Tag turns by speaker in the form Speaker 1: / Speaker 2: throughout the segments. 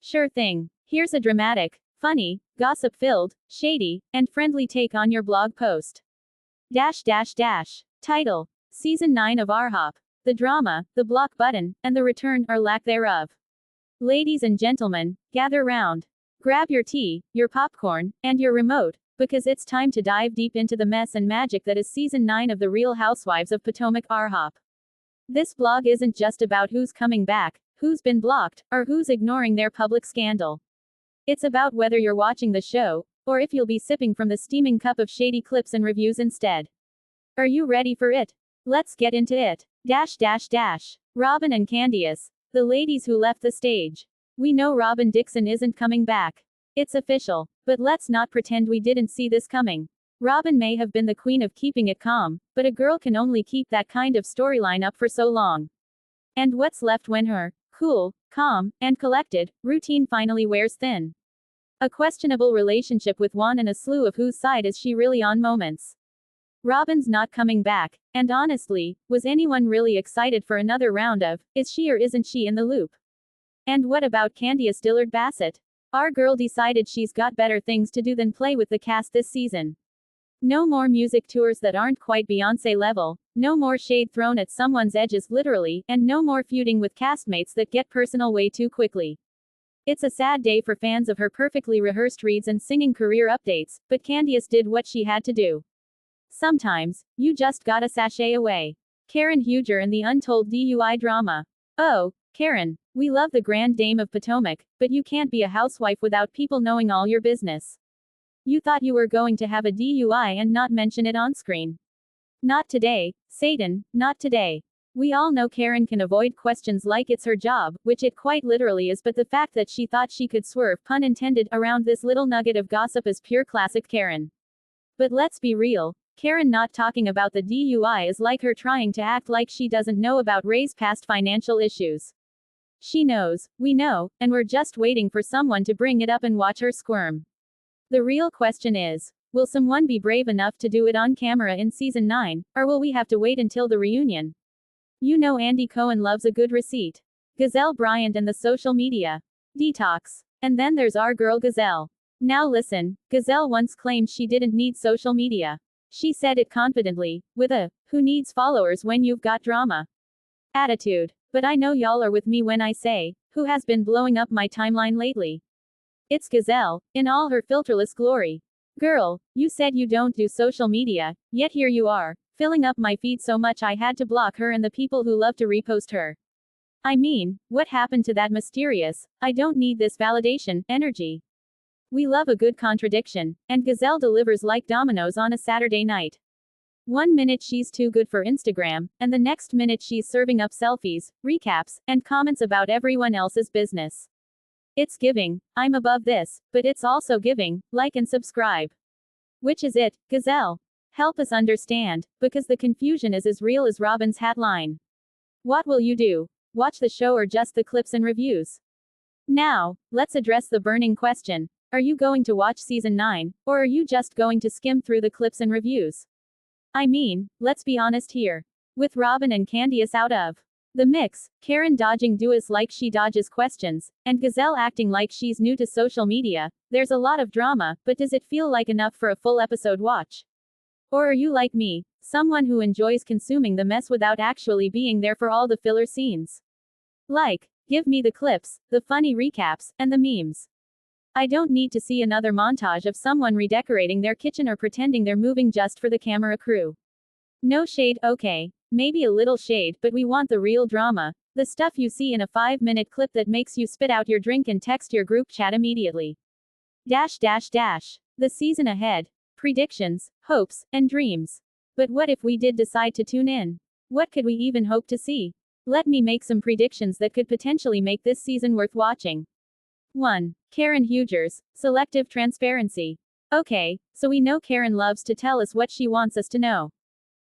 Speaker 1: Sure thing. Here's a dramatic, funny, gossip-filled, shady, and friendly take on your blog post. Title. Season 9 of RHOP. The drama, the block button, and the return, or lack thereof. Ladies and gentlemen, gather round. Grab your tea, your popcorn, and your remote, because it's time to dive deep into the mess and magic that is Season 9 of the Real Housewives of Potomac RHOP. This blog isn't just about who's coming back, who's been blocked, or who's ignoring their public scandal. It's about whether you're watching the show, or if you'll be sipping from the steaming cup of shady clips and reviews instead. Are you ready for it? Let's get into it. Robin and Candiace, the ladies who left the stage. We know Robin Dixon isn't coming back. It's official. But let's not pretend we didn't see this coming. Robin may have been the queen of keeping it calm, but a girl can only keep that kind of storyline up for so long. And what's left when her cool, calm, and collected routine finally wears thin? A questionable relationship with Juan and a slew of whose side is she really on moments. Robin's not coming back, and honestly, was anyone really excited for another round of, is she or isn't she in the loop? And what about Candiace Dillard Bassett? Our girl decided she's got better things to do than play with the cast this season. No more music tours that aren't quite Beyoncé level, no more shade thrown at someone's edges literally, and no more feuding with castmates that get personal way too quickly. It's a sad day for fans of her perfectly rehearsed reads and singing career updates, but Candiace did what she had to do. Sometimes, you just gotta sashay away. Karen Huger and the untold DUI drama. Oh, Karen, we love the Grand Dame of Potomac, but you can't be a housewife without people knowing all your business. You thought you were going to have a DUI and not mention it on screen. Not today, Satan, not today. We all know Karen can avoid questions like it's her job, which it quite literally is, but the fact that she thought she could swerve, pun intended, around this little nugget of gossip is pure classic Karen. But let's be real. Karen not talking about the DUI is like her trying to act like she doesn't know about Ray's past financial issues. She knows, we know, and we're just waiting for someone to bring it up and watch her squirm. The real question is, will someone be brave enough to do it on camera in Season 9, or will we have to wait until the reunion? You know Andy Cohen loves a good receipt. Gizelle Bryant and the social media detox. And then there's our girl Gizelle. Now listen, Gizelle once claimed she didn't need social media. She said it confidently, with a, who needs followers when you've got drama attitude. But I know y'all are with me when I say, who has been blowing up my timeline lately? It's Gizelle, in all her filterless glory. Girl, you said you don't do social media, yet here you are, filling up my feed so much I had to block her and the people who love to repost her. I mean, what happened to that mysterious, I don't need this validation, energy? We love a good contradiction, and Gizelle delivers like dominoes on a Saturday night. One minute she's too good for Instagram, and the next minute she's serving up selfies, recaps, and comments about everyone else's business. It's giving, I'm above this, but it's also giving, like and subscribe. Which is it, Gizelle? Help us understand, because the confusion is as real as Robin's hat line. What will you do? Watch the show or just the clips and reviews? Now, let's address the burning question. Are you going to watch Season 9, or are you just going to skim through the clips and reviews? I mean, let's be honest here. With Robin and Candiace out of the mix, Karen dodging duets like she dodges questions, and Gizelle acting like she's new to social media, there's a lot of drama, but does it feel like enough for a full episode watch? Or are you like me, someone who enjoys consuming the mess without actually being there for all the filler scenes? Like, give me the clips, the funny recaps, and the memes. I don't need to see another montage of someone redecorating their kitchen or pretending they're moving just for the camera crew. No shade, okay. Maybe a little shade, but we want the real drama. The stuff you see in a 5-minute clip that makes you spit out your drink and text your group chat immediately. The season ahead. Predictions, hopes, and dreams. But what if we did decide to tune in? What could we even hope to see? Let me make some predictions that could potentially make this season worth watching. 1. Karen Huger's selective transparency. Okay, so we know Karen loves to tell us what she wants us to know.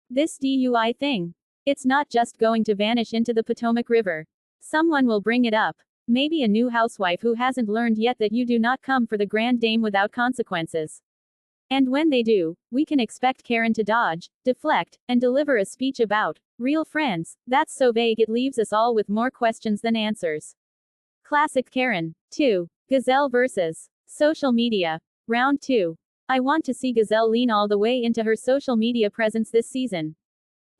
Speaker 1: This DUI thing. It's not just going to vanish into the Potomac River. Someone will bring it up. Maybe a new housewife who hasn't learned yet that you do not come for the Grand Dame without consequences. And when they do, we can expect Karen to dodge, deflect, and deliver a speech about real friends. That's so vague it leaves us all with more questions than answers. Classic Karen. 2. Gizelle vs. Social media. Round 2. I want to see Gizelle lean all the way into her social media presence this season.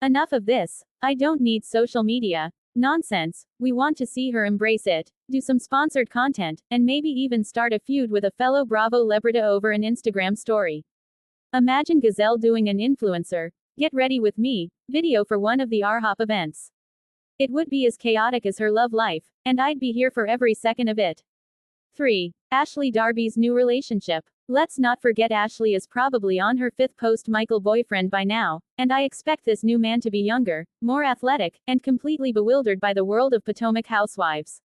Speaker 1: Enough of this. I don't need social media nonsense. We want to see her embrace it, do some sponsored content, and maybe even start a feud with a fellow Bravo celebrity over an Instagram story. Imagine Gizelle doing an influencer, get ready with me, video for one of the RHOP events. It would be as chaotic as her love life, and I'd be here for every second of it. 3. Ashley Darby's new relationship. Let's not forget Ashley is probably on her 5th post-Michael boyfriend by now, and I expect this new man to be younger, more athletic, and completely bewildered by the world of Potomac housewives.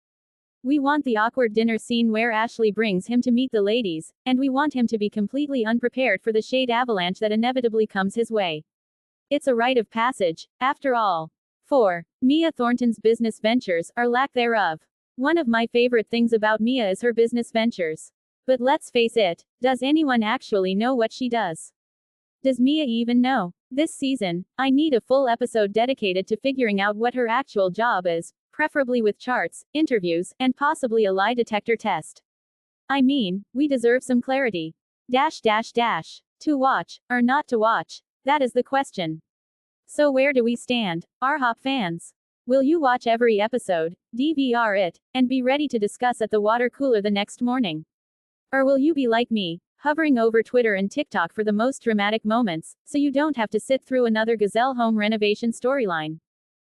Speaker 1: We want the awkward dinner scene where Ashley brings him to meet the ladies, and we want him to be completely unprepared for the shade avalanche that inevitably comes his way. It's a rite of passage, after all. 4. Mia Thornton's business ventures, or lack thereof. One of my favorite things about Mia is her business ventures. But let's face it, does anyone actually know what she does? Does Mia even know? This season, I need a full episode dedicated to figuring out what her actual job is, preferably with charts, interviews, and possibly a lie detector test. I mean, we deserve some clarity. To watch, or not to watch? That is the question. So where do we stand, RHOP fans? Will you watch every episode, DVR it, and be ready to discuss at the water cooler the next morning? Or will you be like me, hovering over Twitter and TikTok for the most dramatic moments, so you don't have to sit through another Gizelle home renovation storyline?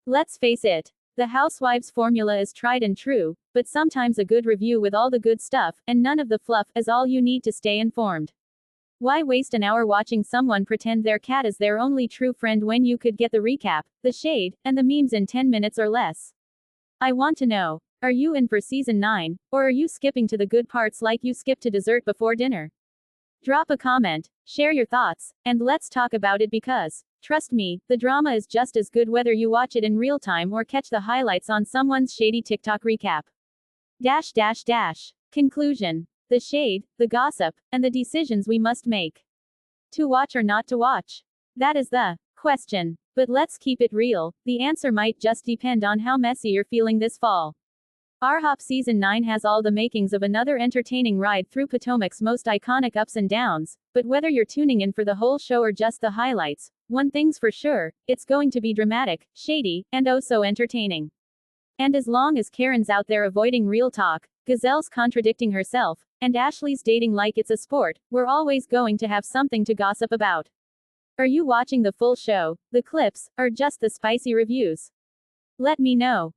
Speaker 1: Let's face it, the Housewives formula is tried and true, but sometimes a good review with all the good stuff, and none of the fluff, is all you need to stay informed. Why waste an hour watching someone pretend their cat is their only true friend when you could get the recap, the shade, and the memes in 10 minutes or less? I want to know. Are you in for season 9, or are you skipping to the good parts like you skip to dessert before dinner? Drop a comment, share your thoughts, and let's talk about it because, trust me, the drama is just as good whether you watch it in real time or catch the highlights on someone's shady TikTok recap. Conclusion. The shade, the gossip, and the decisions we must make. To watch or not to watch? That is the question. But let's keep it real, the answer might just depend on how messy you're feeling this fall. RHOP Season 9 has all the makings of another entertaining ride through Potomac's most iconic ups and downs, but whether you're tuning in for the whole show or just the highlights, one thing's for sure, it's going to be dramatic, shady, and oh so entertaining. And as long as Karen's out there avoiding real talk, Gizelle's contradicting herself, and Ashley's dating like it's a sport, we're always going to have something to gossip about. Are you watching the full show, the clips, or just the spicy reviews? Let me know.